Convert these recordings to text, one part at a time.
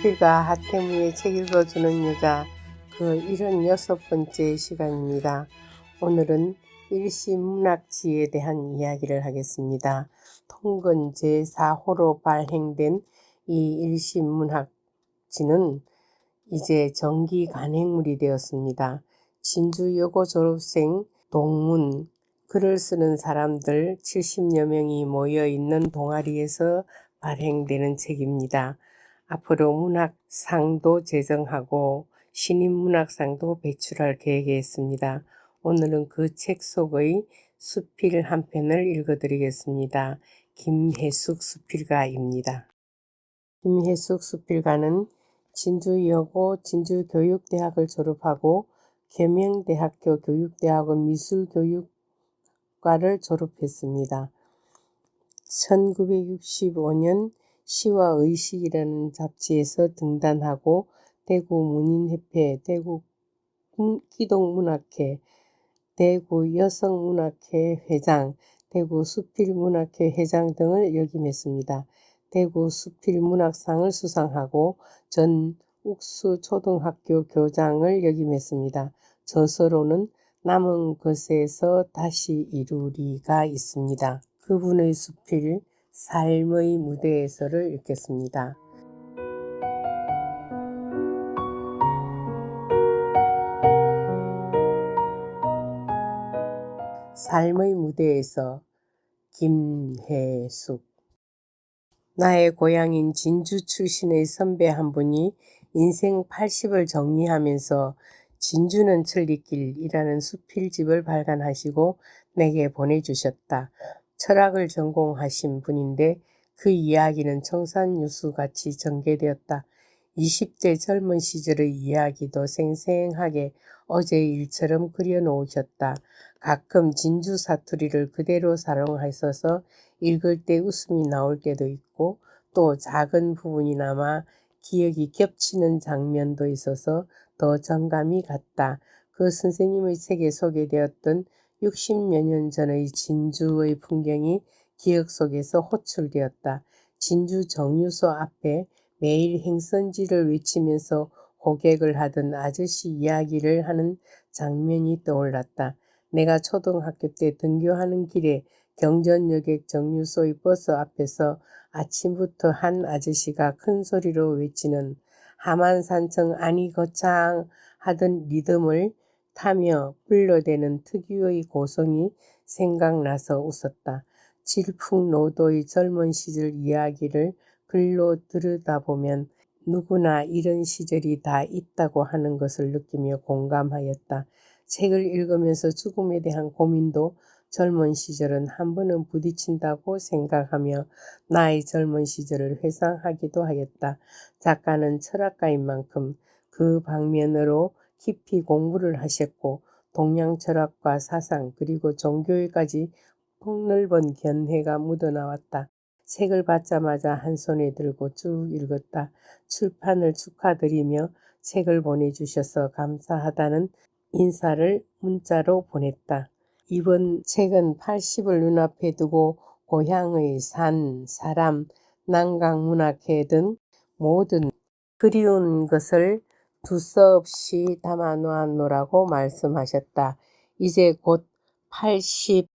수필가 하태무의 책 읽어주는 여자 그 76번째 시간입니다. 오늘은 일시문학지에 대한 이야기를 하겠습니다. 통근 제4호로 발행된 이 일시문학지는 이제 정기 간행물이 되었습니다. 진주여고 졸업생 동문 글을 쓰는 사람들 70여 명이 모여있는 동아리에서 발행되는 책입니다. 앞으로 문학상도 제정하고 신인문학상도 배출할 계획에 있습니다. 오늘은 그 책 속의 수필 한 편을 읽어드리겠습니다. 김혜숙 수필가입니다. 김혜숙 수필가는 진주여고 진주교육대학을 졸업하고 계명대학교 교육대학원 미술교육과를 졸업했습니다. 1965년 시와 의식이라는 잡지에서 등단하고 대구 문인협회, 대구 기독문학회, 대구 여성문학회 회장, 대구 수필문학회 회장 등을 역임했습니다. 대구 수필문학상을 수상하고 전 옥수초등학교 교장을 역임했습니다. 저서로는 남은 것에서 다시 이루리가 있습니다. 그분의 수필 삶의 무대에서를 읽겠습니다. 삶의 무대에서 김혜숙. 나의 고향인 진주 출신의 선배 한 분이 인생 80을 정리하면서 진주는 천리길이라는 수필집을 발간하시고 내게 보내주셨다. 철학을 전공하신 분인데 그 이야기는 청산유수같이 전개되었다. 20대 젊은 시절의 이야기도 생생하게 어제의 일처럼 그려놓으셨다. 가끔 진주 사투리를 그대로 사용하셔서 읽을 때 웃음이 나올 때도 있고 또 작은 부분이나마 기억이 겹치는 장면도 있어서 더 정감이 갔다. 그 선생님의 책에 소개되었던 60여 년 전의 진주의 풍경이 기억 속에서 호출되었다. 진주 정유소 앞에 매일 행선지를 외치면서 호객을 하던 아저씨 이야기를 하는 장면이 떠올랐다. 내가 초등학교 때 등교하는 길에 경전여객 정유소의 버스 앞에서 아침부터 한 아저씨가 큰 소리로 외치는 하만산청 아니 거창 하던 리듬을 타며 불러대는 특유의 고성이 생각나서 웃었다. 질풍노도의 젊은 시절 이야기를 글로 들여다보면 누구나 이런 시절이 다 있다고 하는 것을 느끼며 공감하였다. 책을 읽으면서 죽음에 대한 고민도 젊은 시절은 한 번은 부딪힌다고 생각하며 나의 젊은 시절을 회상하기도 하였다. 작가는 철학가인 만큼 그 방면으로 깊이 공부를 하셨고 동양 철학과 사상 그리고 종교에까지 폭넓은 견해가 묻어나왔다. 책을 받자마자 한 손에 들고 쭉 읽었다. 출판을 축하드리며 책을 보내주셔서 감사하다는 인사를 문자로 보냈다. 이번 책은 80을 눈앞에 두고 고향의 산, 사람, 난강문학회 등 모든 그리운 것을 두서없이 담아 놓았노라고 말씀하셨다. 이제 곧 80,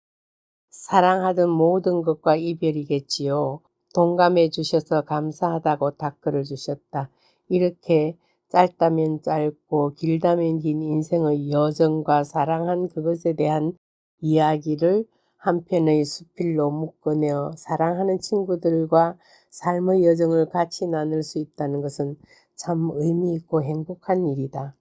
사랑하던 모든 것과 이별이겠지요. 동감해 주셔서 감사하다고 답글을 주셨다. 이렇게 짧다면 짧고 길다면 긴 인생의 여정과 사랑한 그것에 대한 이야기를 한 편의 수필로 묶어내어 사랑하는 친구들과 삶의 여정을 같이 나눌 수 있다는 것은 참 의미 있고 행복한 일이다.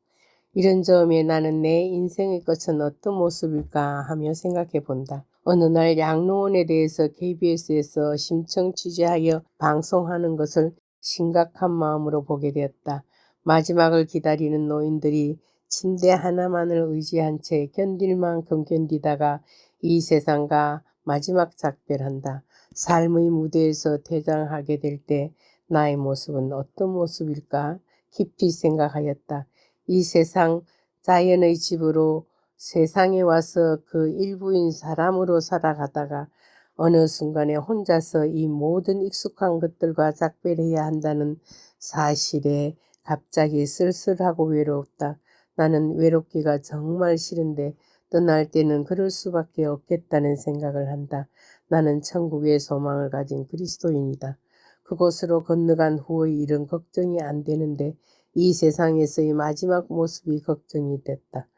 이런 점에 나는 내 인생의 끝은 어떤 모습일까 하며 생각해 본다. 어느 날 양로원에 대해서 KBS에서 심층 취재하여 방송하는 것을 심각한 마음으로 보게 되었다. 마지막을 기다리는 노인들이 침대 하나만을 의지한 채 견딜 만큼 견디다가 이 세상과 마지막 작별한다. 삶의 무대에서 퇴장하게 될 때 나의 모습은 어떤 모습일까 깊이 생각하였다. 이 세상 자연의 집으로 세상에 와서 그 일부인 사람으로 살아가다가 어느 순간에 혼자서 이 모든 익숙한 것들과 작별해야 한다는 사실에 갑자기 쓸쓸하고 외롭다. 나는 외롭기가 정말 싫은데 떠날 때는 그럴 수밖에 없겠다는 생각을 한다. 나는 천국의 소망을 가진 그리스도인이다. 그곳으로 건너간 후의 일은 걱정이 안 되는데 이 세상에서의 마지막 모습이 걱정이 됐다.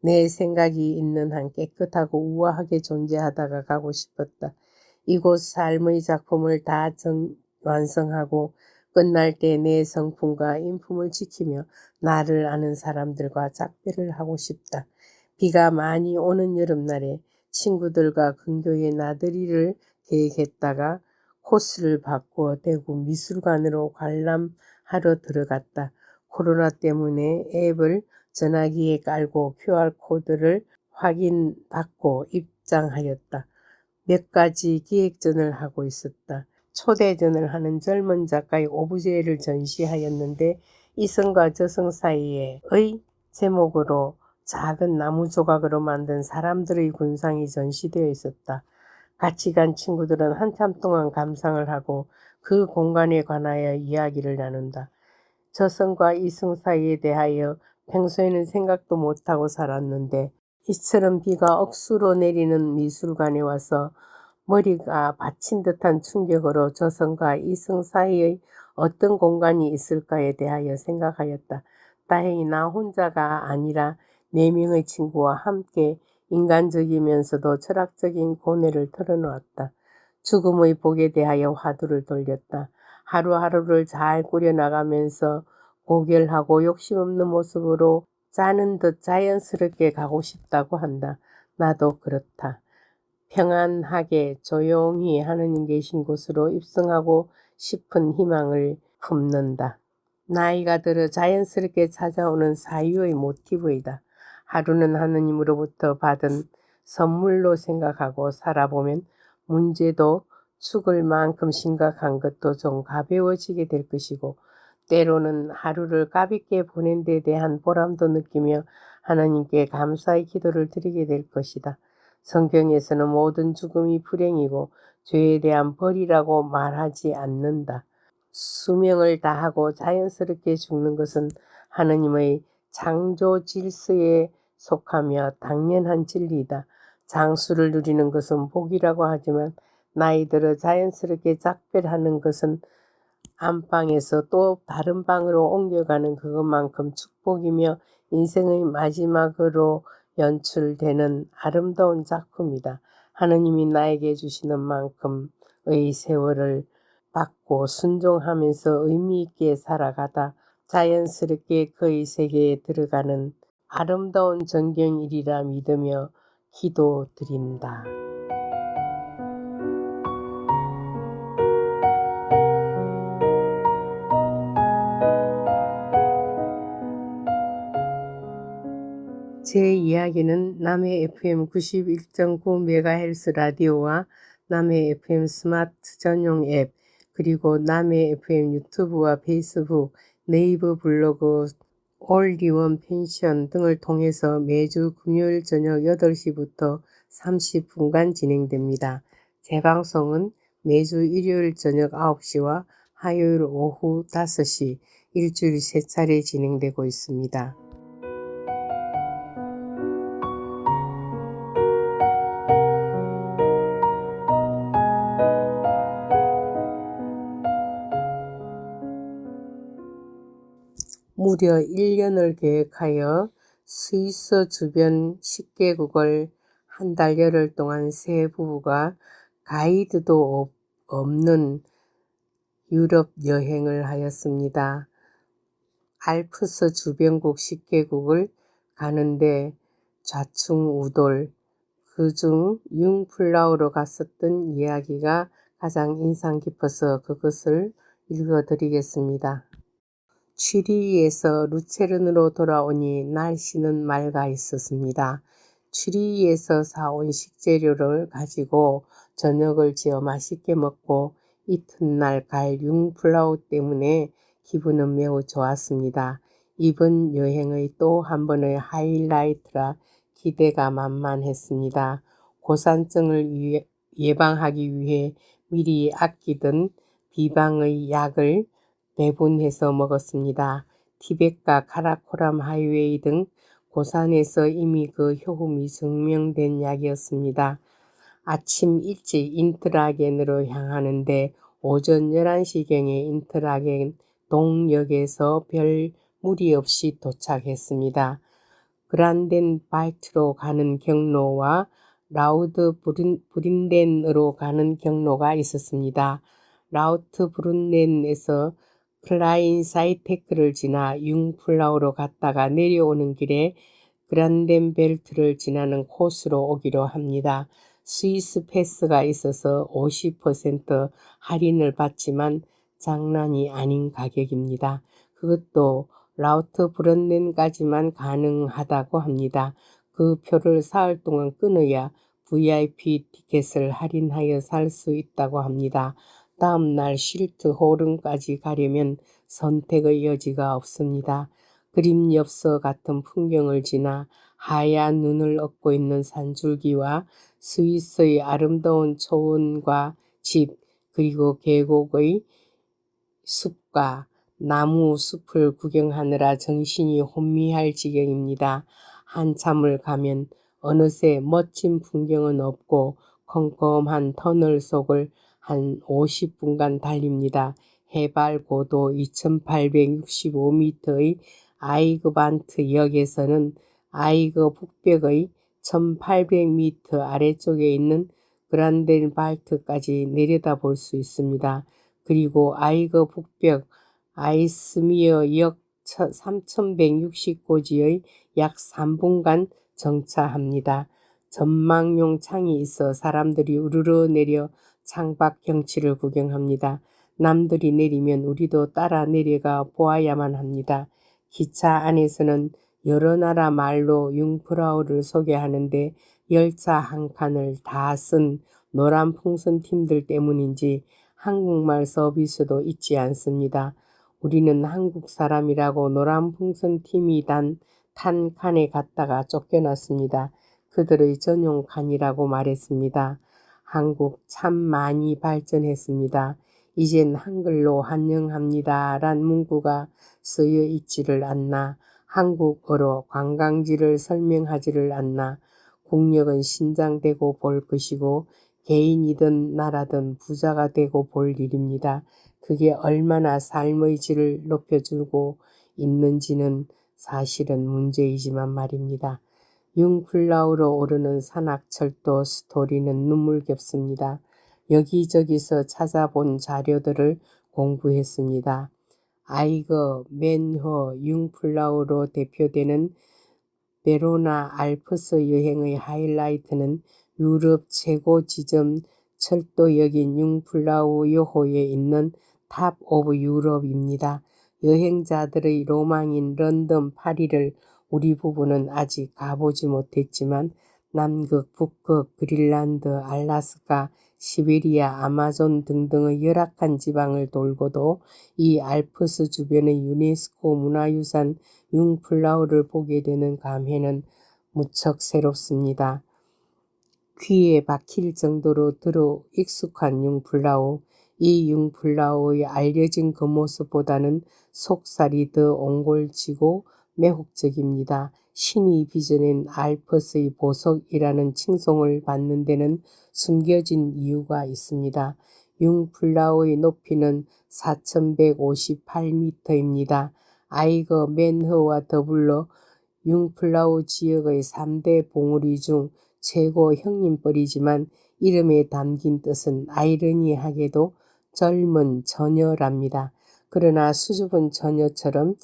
내 생각이 있는 한 깨끗하고 우아하게 존재하다가 가고 싶었다. 이곳 삶의 작품을 다 완성하고 끝날 때 내 성품과 인품을 지키며 나를 아는 사람들과 작별을 하고 싶다. 비가 많이 오는 여름날에 친구들과 근교의 나들이를 계획했다가 코스를 바꾸어 대구 미술관으로 관람하러 들어갔다. 코로나 때문에 앱을 전화기에 깔고 QR코드를 확인받고 입장하였다. 몇 가지 기획전을 하고 있었다. 초대전을 하는 젊은 작가의 오브제를 전시하였는데 이성과 저성 사이의 제목으로 작은 나무 조각으로 만든 사람들의 군상이 전시되어 있었다. 같이 간 친구들은 한참 동안 감상을 하고 그 공간에 관하여 이야기를 나눈다. 저성과 이성 사이에 대하여 평소에는 생각도 못하고 살았는데 이처럼 비가 억수로 내리는 미술관에 와서 머리가 받친 듯한 충격으로 저성과 이성 사이의 어떤 공간이 있을까에 대하여 생각하였다. 다행히 나 혼자가 아니라 4명의 친구와 함께 인간적이면서도 철학적인 고뇌를 털어놓았다. 죽음의 복에 대하여 화두를 돌렸다. 하루하루를 잘 꾸려나가면서 고결하고 욕심없는 모습으로 짜는 듯 자연스럽게 가고 싶다고 한다. 나도 그렇다. 평안하게 조용히 하느님 계신 곳으로 입성하고 싶은 희망을 품는다. 나이가 들어 자연스럽게 찾아오는 사유의 모티브이다. 하루는 하느님으로부터 받은 선물로 생각하고 살아보면 문제도 죽을 만큼 심각한 것도 좀 가벼워지게 될 것이고 때로는 하루를 가볍게 보낸 데 대한 보람도 느끼며 하나님께 감사의 기도를 드리게 될 것이다. 성경에서는 모든 죽음이 불행이고 죄에 대한 벌이라고 말하지 않는다. 수명을 다하고 자연스럽게 죽는 것은 하느님의 창조 질서에 속하며 당연한 진리이다. 장수를 누리는 것은 복이라고 하지만 나이 들어 자연스럽게 작별하는 것은 안방에서 또 다른 방으로 옮겨가는 그것만큼 축복이며 인생의 마지막으로 연출되는 아름다운 작품이다. 하느님이 나에게 주시는 만큼의 세월을 받고 순종하면서 의미 있게 살아가다 자연스럽게 그의 세계에 들어가는 아름다운 전경일이라 믿으며 기도드린다. 제 이야기는 남해 FM 91.9MHz 라디오와 남해 FM 스마트 전용 앱, 그리고 남해 FM 유튜브와 페이스북, 네이버 블로그, 올리원 펜션 등을 통해서 매주 금요일 저녁 8시부터 30분간 진행됩니다. 재방송은 매주 일요일 저녁 9시와 화요일 오후 5시, 일주일 3차례 진행되고 있습니다. 무려 1년을 계획하여 스위스 주변 10개국을 한 달 열흘 동안 세 부부가 가이드도 없는 유럽 여행을 하였습니다. 알프스 주변국 10개국을 가는데 좌충우돌, 그중 융플라우로 갔었던 이야기가 가장 인상 깊어서 그것을 읽어드리겠습니다. 취리히에서 루체른으로 돌아오니 날씨는 맑아 있었습니다. 취리히에서 사온 식재료를 가지고 저녁을 지어 맛있게 먹고 이튿날 갈 융플라우 때문에 기분은 매우 좋았습니다. 이번 여행의 또 한 번의 하이라이트라 기대가 만만했습니다. 고산증을 예방하기 위해 미리 아끼던 비방의 약을 배분해서 먹었습니다. 티벳과 카라코람 하이웨이 등 고산에서 이미 그 효험이 증명된 약이었습니다. 아침 일찍 인트라겐으로 향하는데 오전 11시경에 인트라겐 동역에서 별 무리 없이 도착했습니다. 그란덴발트로 가는 경로와 라우드브룬덴으로 가는 경로가 있었습니다. 라우트브룬덴에서 클라인사이테크를 지나 융플라우로 갔다가 내려오는 길에 그란덴벨트를 지나는 코스로 오기로 합니다. 스위스 패스가 있어서 50% 할인을 받지만 장난이 아닌 가격입니다. 그것도 라우트브룬덴까지만 가능하다고 합니다. 그 표를 사흘 동안 끊어야 VIP 티켓을 할인하여 살 수 있다고 합니다. 다음 날 쉴트호른까지 가려면 선택의 여지가 없습니다. 그림 엽서 같은 풍경을 지나 하얀 눈을 얻고 있는 산줄기와 스위스의 아름다운 초원과 집, 그리고 계곡의 숲과 나무 숲을 구경하느라 정신이 혼미할 지경입니다. 한참을 가면 어느새 멋진 풍경은 없고 컴컴한 터널 속을 한 50분간 달립니다. 해발 고도 2865m의 아이그반트 역에서는 아이그 북벽의 1800m 아래쪽에 있는 그란덴발트까지 내려다볼 수 있습니다. 그리고 아이그 북벽 아이스미어 역 3160고지의 약 3분간 정차합니다. 전망용 창이 있어 사람들이 우르르 내려 창밖 경치를 구경합니다. 남들이 내리면 우리도 따라 내려가 보아야만 합니다. 기차 안에서는 여러 나라 말로 융프라우를 소개하는데 열차 한 칸을 다 쓴 노란 풍선 팀들 때문인지 한국말 서비스도 있지 않습니다. 우리는 한국 사람이라고 노란 풍선 팀이 탄 칸에 갔다가 쫓겨났습니다. 그들의 전용 칸이라고 말했습니다. 한국 참 많이 발전했습니다. 이젠 한글로 환영합니다 란 문구가 쓰여 있지를 않나. 한국어로 관광지를 설명하지를 않나. 국력은 신장되고 볼 것이고 개인이든 나라든 부자가 되고 볼 일입니다. 그게 얼마나 삶의 질을 높여주고 있는지는 사실은 문제이지만 말입니다. 융플라우로 오르는 산악철도 스토리는 눈물겹습니다. 여기저기서 찾아본 자료들을 공부했습니다. 아이거, 맨허, 융플라우로 대표되는 베로나 알프스 여행의 하이라이트는 유럽 최고 지점 철도역인 융플라우 요호에 있는 탑 오브 유럽입니다. 여행자들의 로망인 런던, 파리를 우리 부부는 아직 가보지 못했지만 남극, 북극, 그린란드, 알라스카, 시베리아, 아마존 등등의 열악한 지방을 돌고도 이 알프스 주변의 유네스코 문화유산 융플라우를 보게 되는 감회는 무척 새롭습니다. 귀에 박힐 정도로 들어 익숙한 융플라우. 이 융플라우의 알려진 그 모습보다는 속살이 더 옹골지고 매혹적입니다. 신이 빚어낸 알프스의 보석이라는 칭송을 받는 데는 숨겨진 이유가 있습니다. 융플라우의 높이는 4158m입니다. 아이거 맨허와 더불어 융플라우 지역의 3대 봉우리 중 최고 형님뻘이지만 이름에 담긴 뜻은 아이러니하게도 젊은 처녀랍니다. 그러나 수줍은 처녀처럼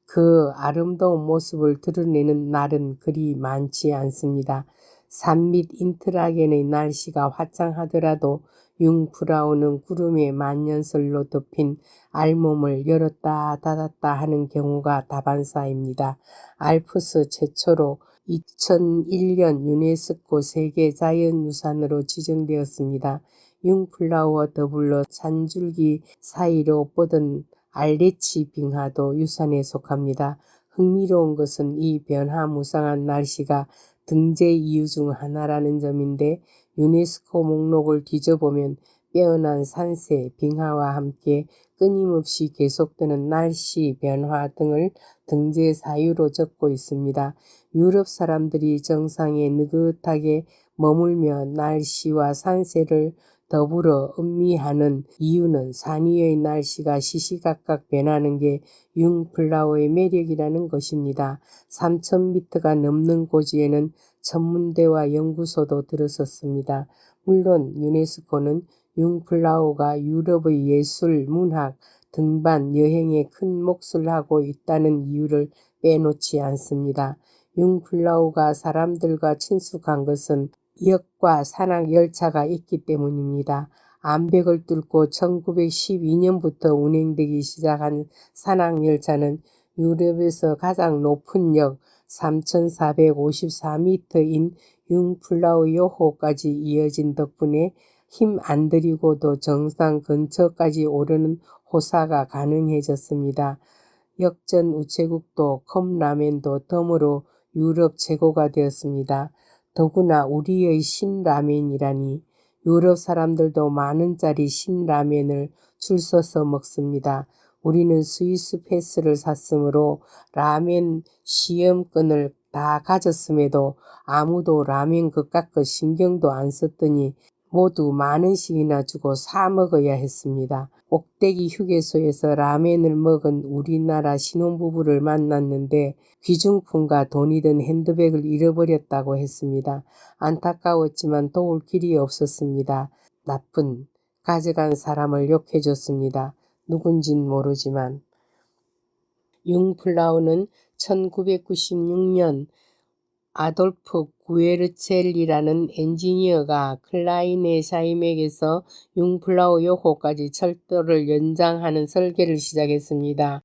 그 아름다운 모습을 드러내는 날은 그리 많지 않습니다. 산 밑 인트라겐의 날씨가 화창하더라도 융프라우는 구름의 만년설로 덮인 알몸을 열었다 닫았다 하는 경우가 다반사입니다. 알프스 최초로 2001년 유네스코 세계자연유산으로 지정되었습니다. 융플라우와 더불어 산줄기 사이로 뻗은 알레치 빙하도 유산에 속합니다. 흥미로운 것은 이 변화무쌍한 날씨가 등재 이유 중 하나라는 점인데 유네스코 목록을 뒤져보면 빼어난 산세, 빙하와 함께 끊임없이 계속되는 날씨 변화 등을 등재 사유로 적고 있습니다. 유럽 사람들이 정상에 느긋하게 머물며 날씨와 산세를 더불어 음미하는 이유는 산 위의 날씨가 시시각각 변하는 게 융플라우의 매력이라는 것입니다. 3,000m가 넘는 고지에는 천문대와 연구소도 들어섰습니다. 물론 유네스코는 융플라우가 유럽의 예술, 문학, 등반, 여행에 큰 몫을 하고 있다는 이유를 빼놓지 않습니다. 융플라우가 사람들과 친숙한 것은 역과 산악 열차가 있기 때문입니다. 암벽을 뚫고 1912년부터 운행되기 시작한 산악 열차는 유럽에서 가장 높은 역 3,454m인 융플라우 요호까지 이어진 덕분에 힘 안 들이고도 정상 근처까지 오르는 호사가 가능해졌습니다. 역전 우체국도 컵라면도 덤으로 유럽 최고가 되었습니다. 더구나 우리의 신라면이라니. 유럽 사람들도 만원짜리 신라면을 줄 서서 먹습니다. 우리는 스위스 패스를 샀으므로 라면 시험권을 다 가졌음에도 아무도 라면 그깟 신경도 안 썼더니 모두 만원씩이나 주고 사 먹어야 했습니다. 꼭대기 휴게소에서 라면을 먹은 우리나라 신혼부부를 만났는데 귀중품과 돈이 든 핸드백을 잃어버렸다고 했습니다. 안타까웠지만 도울 길이 없었습니다. 나쁜 가져간 사람을 욕해줬습니다. 누군진 모르지만. 융플라우는 1996년 아돌프 구에르첼리라는 엔지니어가 클라이네샤임에게서 융플라우 요호까지 철도를 연장하는 설계를 시작했습니다.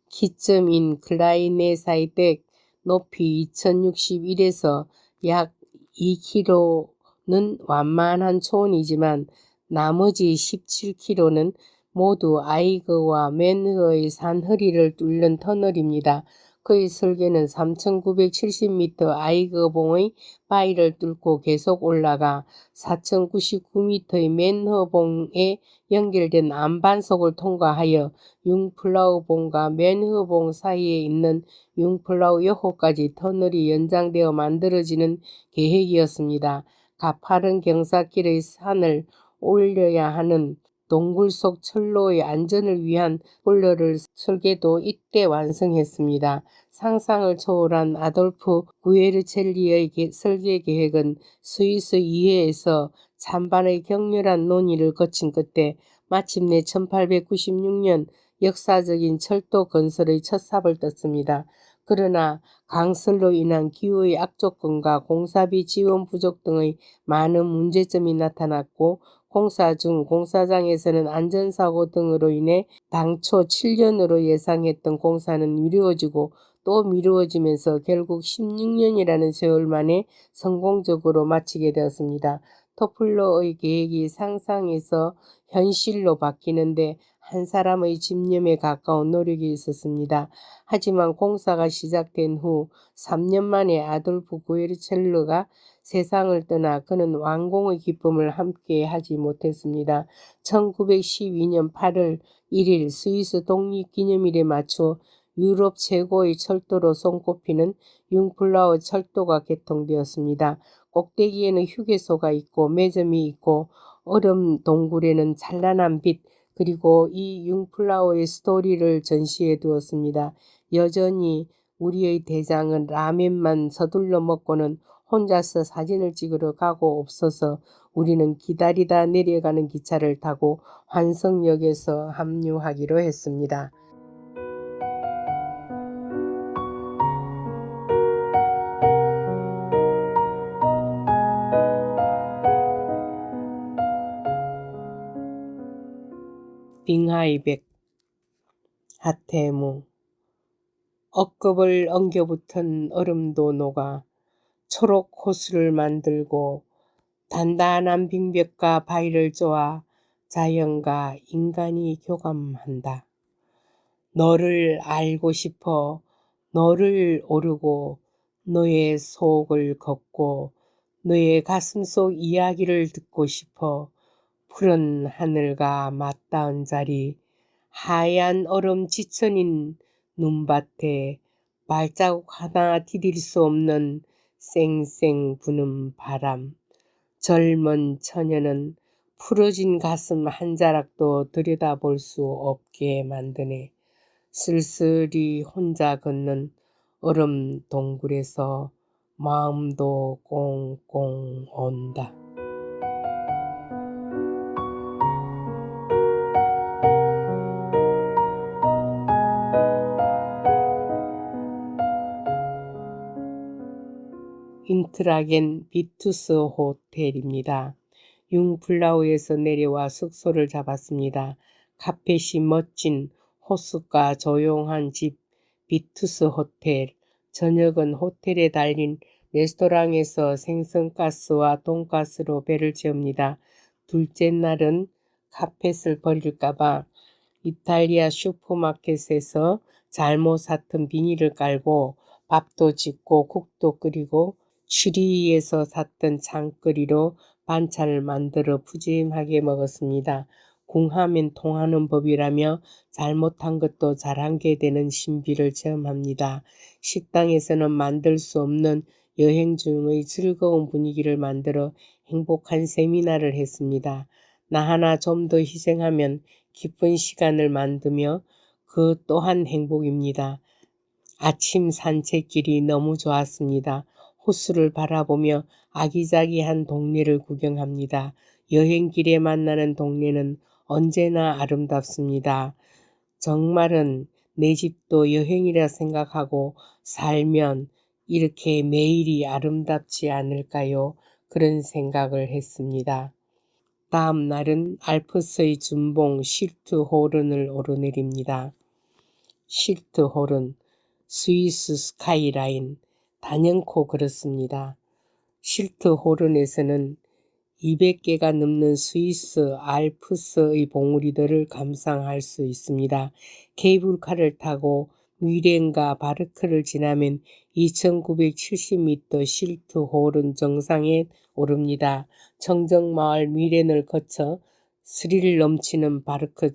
기점인 클라이네사이덱 높이 2061에서 약 2km는 완만한 초원이지만 나머지 17km는 모두 아이거와 맨허의 산허리를 뚫는 터널입니다. 그의 설계는 3,970m 아이거봉의 바위를 뚫고 계속 올라가 4,099m의 맨허봉에 연결된 안반석을 통과하여 융플라우봉과 맨허봉 사이에 있는 융플라우 요호까지 터널이 연장되어 만들어지는 계획이었습니다. 가파른 경사길의 산을 올려야 하는 동굴 속 철로의 안전을 위한 폴러를 설계도 이때 완성했습니다. 상상을 초월한 아돌프 구에르첼리의 설계 계획은 스위스 의회에서 찬반의 격렬한 논의를 거친 끝에 마침내 1896년 역사적인 철도 건설의 첫 삽을 떴습니다. 그러나 강설로 인한 기후의 악조건과 공사비 지원 부족 등의 많은 문제점이 나타났고 공사 중 공사장에서는 안전사고 등으로 인해 당초 7년으로 예상했던 공사는 미루어지고 또 미루어지면서 결국 16년이라는 세월 만에 성공적으로 마치게 되었습니다. 토플러의 계획이 상상에서 현실로 바뀌는데 한 사람의 집념에 가까운 노력이 있었습니다. 하지만 공사가 시작된 후 3년 만에 아돌프 구에르첼르가 세상을 떠나 그는 완공의 기쁨을 함께 하지 못했습니다. 1912년 8월 1일 스위스 독립기념일에 맞춰 유럽 최고의 철도로 손꼽히는 융플라우 철도가 개통되었습니다. 꼭대기에는 휴게소가 있고 매점이 있고 얼음 동굴에는 찬란한 빛 그리고 이 융플라우의 스토리를 전시해 두었습니다. 여전히 우리의 대장은 라면만 서둘러 먹고는 혼자서 사진을 찍으러 가고 없어서 우리는 기다리다 내려가는 기차를 타고 환성역에서 합류하기로 했습니다. 빙하이백 하태무 억겁을 엉겨붙은 얼음도 녹아 초록 호수를 만들고 단단한 빙벽과 바위를 쪼아 자연과 인간이 교감한다. 너를 알고 싶어 너를 오르고 너의 속을 걷고 너의 가슴속 이야기를 듣고 싶어 푸른 하늘과 맞닿은 자리, 하얀 얼음 지천인 눈밭에 발자국 하나 디딜 수 없는 쌩쌩 부는 바람. 젊은 처녀는 풀어진 가슴 한 자락도 들여다볼 수 없게 만드네. 쓸쓸히 혼자 걷는 얼음 동굴에서 마음도 꽁꽁 온다. 인트라겐 비투스 호텔입니다. 융플라우에서 내려와 숙소를 잡았습니다. 카펫이 멋진 호숫가 조용한 집 비투스 호텔. 저녁은 호텔에 달린 레스토랑에서 생선가스와 돈가스로 배를 채웁니다. 둘째 날은 카펫을 버릴까봐 이탈리아 슈퍼마켓에서 잘못 샀던 비닐을 깔고 밥도 짓고 국도 끓이고 추리에서 샀던 장거리로 반찬을 만들어 푸짐하게 먹었습니다. 궁하면 통하는 법이라며 잘못한 것도 잘한 게 되는 신비를 체험합니다. 식당에서는 만들 수 없는 여행 중의 즐거운 분위기를 만들어 행복한 세미나를 했습니다. 나 하나 좀 더 희생하면 기쁜 시간을 만들며 그 또한 행복입니다. 아침 산책길이 너무 좋았습니다. 호수를 바라보며 아기자기한 동네를 구경합니다. 여행길에 만나는 동네는 언제나 아름답습니다. 정말은 내 집도 여행이라 생각하고 살면 이렇게 매일이 아름답지 않을까요? 그런 생각을 했습니다. 다음 날은 알프스의 준봉 실트호른을 오르내립니다. 실트호른, 스위스 스카이라인, 단연코 그렇습니다. 실트호른에서는 200개가 넘는 스위스 알프스의 봉우리들을 감상할 수 있습니다. 케이블카를 타고 뮌헨과 바르크를 지나면 2970m 실트호른 정상에 오릅니다. 청정마을 뮌헨을 거쳐 스릴 넘치는 바르크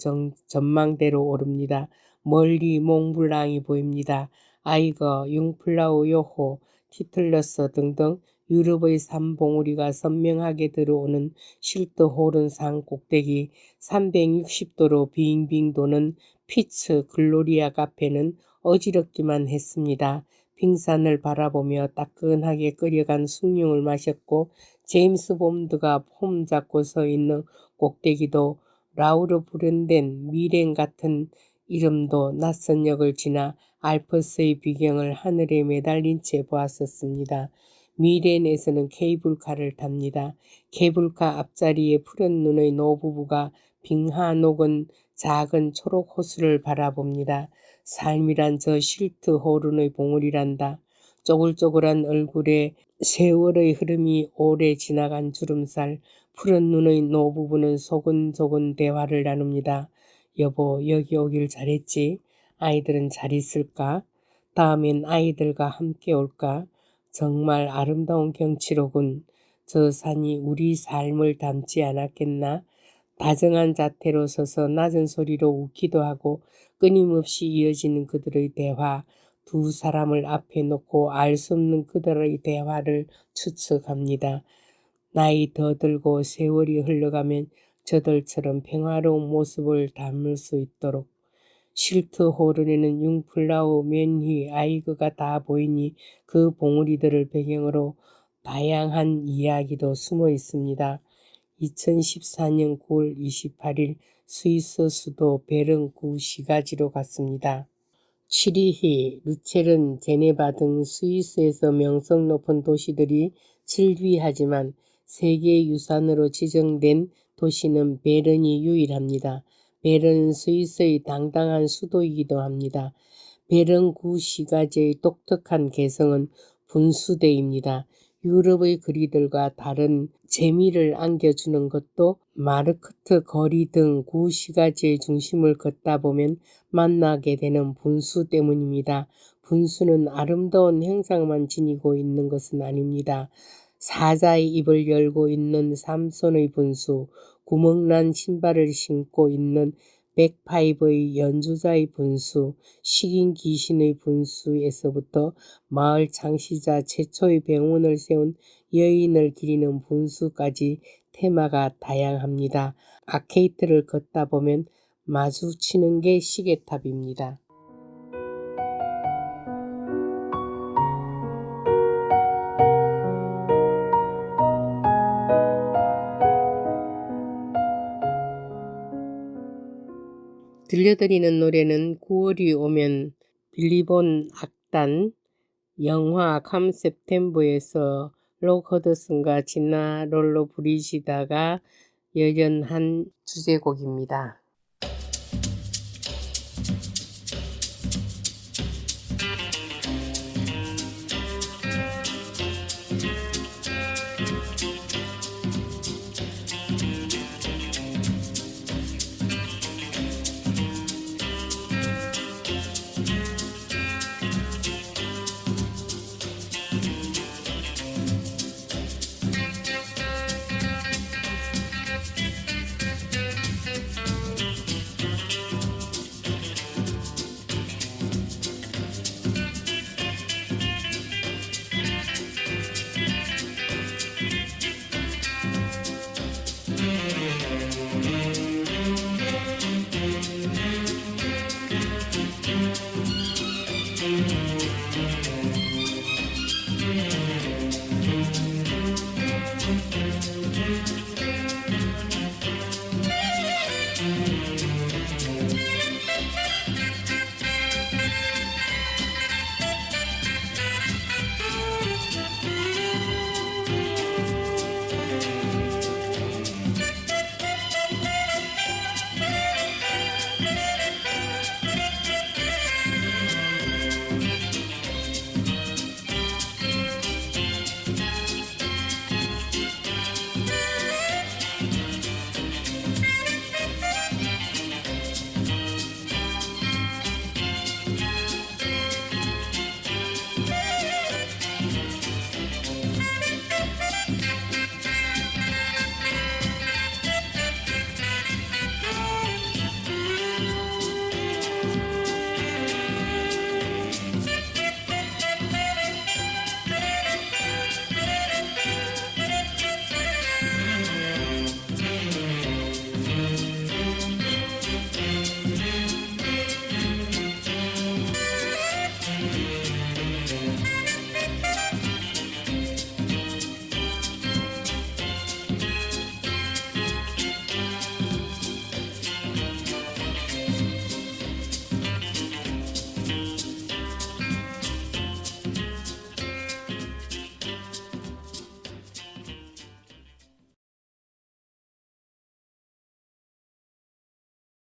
전망대로 오릅니다. 멀리 몽블랑이 보입니다. 아이거, 융플라우 요호, 티틀러스 등등 유럽의 산봉우리가 선명하게 들어오는 실트호른 산 꼭대기 360도로 빙빙 도는 피츠 글로리아 카페는 어지럽기만 했습니다. 빙산을 바라보며 따끈하게 끓여간 숭늉을 마셨고 제임스 본드가 폼 잡고 서 있는 꼭대기도 라우르 브랜덴 미렌 같은 이름도 낯선 역을 지나 알프스의 비경을 하늘에 매달린 채 보았었습니다. 미렌에서는 케이블카를 탑니다. 케이블카 앞자리에 푸른 눈의 노부부가 빙하 녹은 작은 초록 호수를 바라봅니다. 삶이란 저 실트호른의 봉우리란다. 쪼글쪼글한 얼굴에 세월의 흐름이 오래 지나간 주름살, 푸른 눈의 노부부는 소근소근 대화를 나눕니다. 여보, 여기 오길 잘했지? 아이들은 잘 있을까? 다음엔 아이들과 함께 올까? 정말 아름다운 경치로군. 저 산이 우리 삶을 담지 않았겠나? 다정한 자태로 서서 낮은 소리로 웃기도 하고 끊임없이 이어지는 그들의 대화, 두 사람을 앞에 놓고 알 수 없는 그들의 대화를 추측합니다. 나이 더 들고 세월이 흘러가면 저들처럼 평화로운 모습을 담을 수 있도록. 실트호른에는 융플라우, 맨휘, 아이그가 다 보이니 그 봉우리들을 배경으로 다양한 이야기도 숨어 있습니다. 2014년 9월 28일 스위스 수도 베른구 시가지로 갔습니다. 취리히, 루체른, 제네바 등 스위스에서 명성 높은 도시들이 즐비하지만 세계유산으로 지정된 도시는 베른이 유일합니다. 베른은 스위스의 당당한 수도이기도 합니다. 베른구 시가지의 독특한 개성은 분수대입니다. 유럽의 거리들과 다른 재미를 안겨주는 것도 마르크트 거리 등 구시가지의 중심을 걷다 보면 만나게 되는 분수 때문입니다. 분수는 아름다운 형상만 지니고 있는 것은 아닙니다. 사자의 입을 열고 있는 삼손의 분수, 구멍난 신발을 신고 있는 백파이브의 연주자의 분수, 식인 귀신의 분수에서부터 마을 창시자 최초의 병원을 세운 여인을 기리는 분수까지 테마가 다양합니다. 아케이트를 걷다 보면 마주치는 게 시계탑입니다. 들려드리는 노래는 9월이 오면 빌리본 악단 영화 컴 셉템버에서 록 허드슨과 지나 롤로 브리지다가 열연한 주제곡입니다.